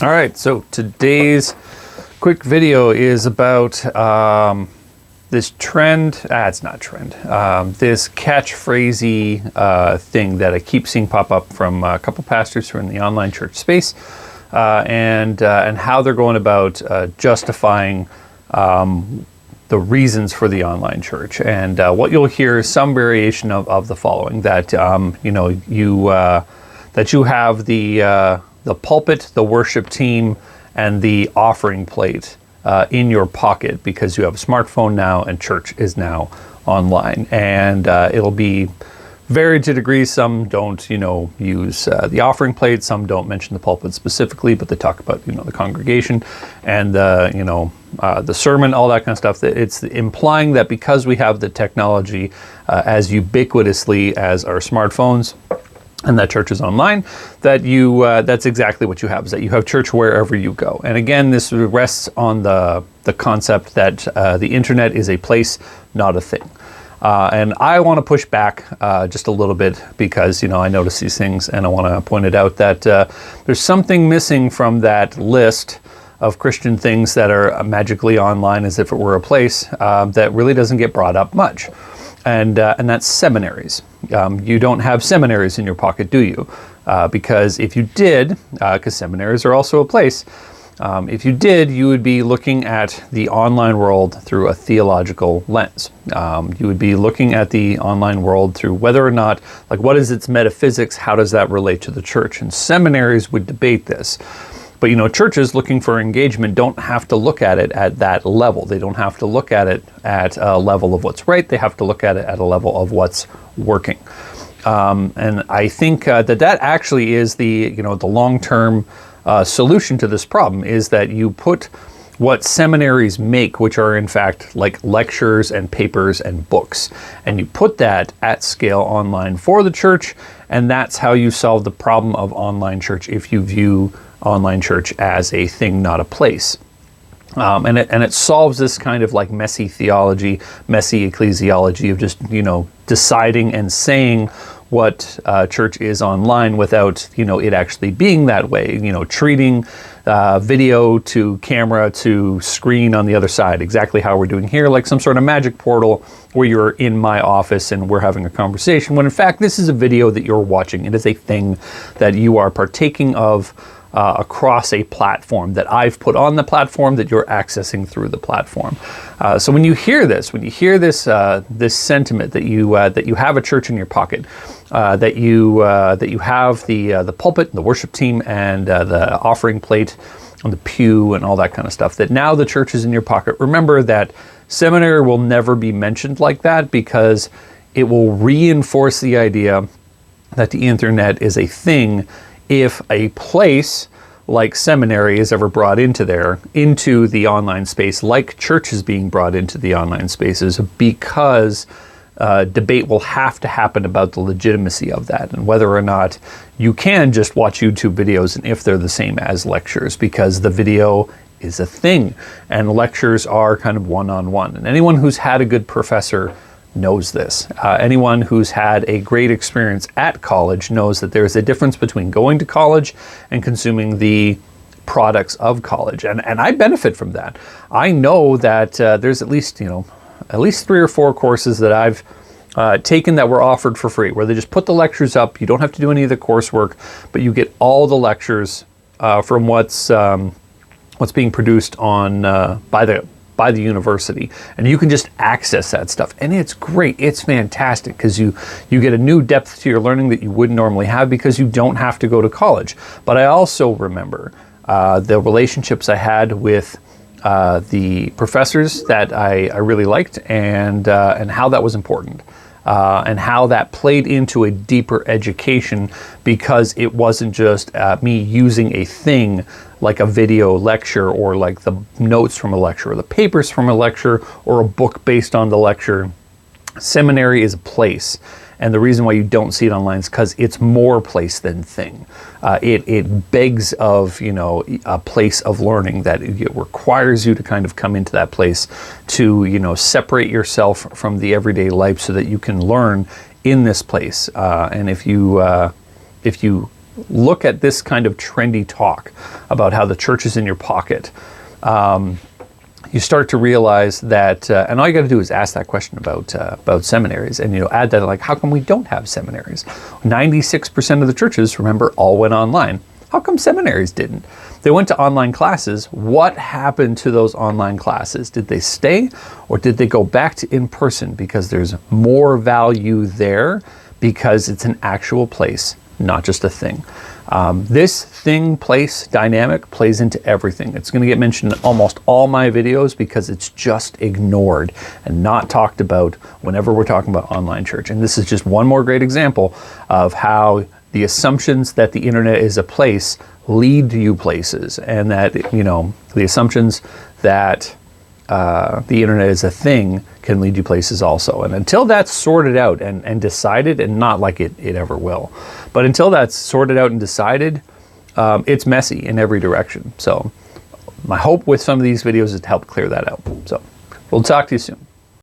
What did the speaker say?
All right, so today's quick video is about this trend, it's not trend, this catchphrasey thing that I keep seeing pop up from a couple pastors who are in the online church space, and how they're going about justifying the reasons for the online church. And what you'll hear is some variation of the following: that that you have the pulpit, the worship team, and the offering plate in your pocket because you have a smartphone now and church is now online. And it'll be varied to degrees. Some don't, use the offering plate. Some don't mention the pulpit specifically, but they talk about, the congregation and the sermon, all that kind of stuff. It's implying that because we have the technology as ubiquitously as our smartphones, and that church is online, that that's exactly what you have, is that you have church wherever you go. And again, this rests on the concept that the internet is a place, not a thing. And I want to push back just a little bit because, I notice these things and I want to point it out that there's something missing from that list of Christian things that are magically online as if it were a place that really doesn't get brought up much. And that's seminaries. You don't have seminaries in your pocket, do you? Because if you did, because seminaries are also a place, if you did, you would be looking at the online world through a theological lens. You would be looking at the online world through whether or not, what is its metaphysics? How does that relate to the church? And seminaries would debate this. But, churches looking for engagement don't have to look at it at that level. They don't have to look at it at a level of what's right. They have to look at it at a level of what's working. And I think that actually is the long-term solution to this problem, is that you put what seminaries make, which are in fact like lectures and papers and books, and you put that at scale online for the church, and that's how you solve the problem of online church if you view online church as a thing, not a place. And it solves this kind of messy theology, messy ecclesiology of just, deciding and saying what church is online without, it actually being that way, treating video to camera to screen on the other side, exactly how we're doing here, like some sort of magic portal where you're in my office and we're having a conversation, when in fact this is a video that you're watching. It is a thing that you are partaking of across a platform that I've put on the platform that you're accessing through the platform. So when you hear this, this sentiment that you have a church in your pocket, that you have the pulpit, the worship team, and the offering plate, and the pew, and all that kind of stuff, that now the church is in your pocket, remember that seminary will never be mentioned like that, because it will reinforce the idea that the internet is a thing if a place like seminary is ever brought into the online space, like church is being brought into the online spaces, because debate will have to happen about the legitimacy of that and whether or not you can just watch YouTube videos and if they're the same as lectures, because the video is a thing and lectures are kind of one-on-one. And anyone who's had a good professor knows this. Anyone who's had a great experience at college knows that there's a difference between going to college and consuming the products of college. And I benefit from that. I know that there's at least 3 or 4 courses that I've taken that were offered for free, where they just put the lectures up. You don't have to do any of the coursework, but you get all the lectures from what's being produced on by the university, and you can just access that stuff, and it's great. It's fantastic because you get a new depth to your learning that you wouldn't normally have because you don't have to go to college. But I also remember the relationships I had with the professors that I really liked, and how that was important. And how that played into a deeper education, because it wasn't just me using a thing like a video lecture, or like the notes from a lecture, or the papers from a lecture, or a book based on the lecture. Seminary is a place, and the reason why you don't see it online is because it's more place than thing. It begs of a place of learning, that it requires you to kind of come into that place to separate yourself from the everyday life so that you can learn in this place. And if you look at this kind of trendy talk about how the church is in your pocket, you start to realize that, and all you got to do is ask that question about seminaries, and add that, like, how come we don't have seminaries? 96% of the churches, remember, all went online. How come seminaries didn't? They went to online classes. What happened to those online classes? Did they stay, or did they go back to in person? Because there's more value there, because it's an actual place, not just a thing. This thing, place dynamic plays into everything. It's going to get mentioned in almost all my videos because it's just ignored and not talked about whenever we're talking about online church. And this is just one more great example of how the assumptions that the internet is a place lead you places, and that, the assumptions that the internet is a thing can lead you places also. And until that's sorted out and decided, and not like it ever will, but until that's sorted out and decided, it's messy in every direction. So my hope with some of these videos is to help clear that out. So we'll talk to you soon.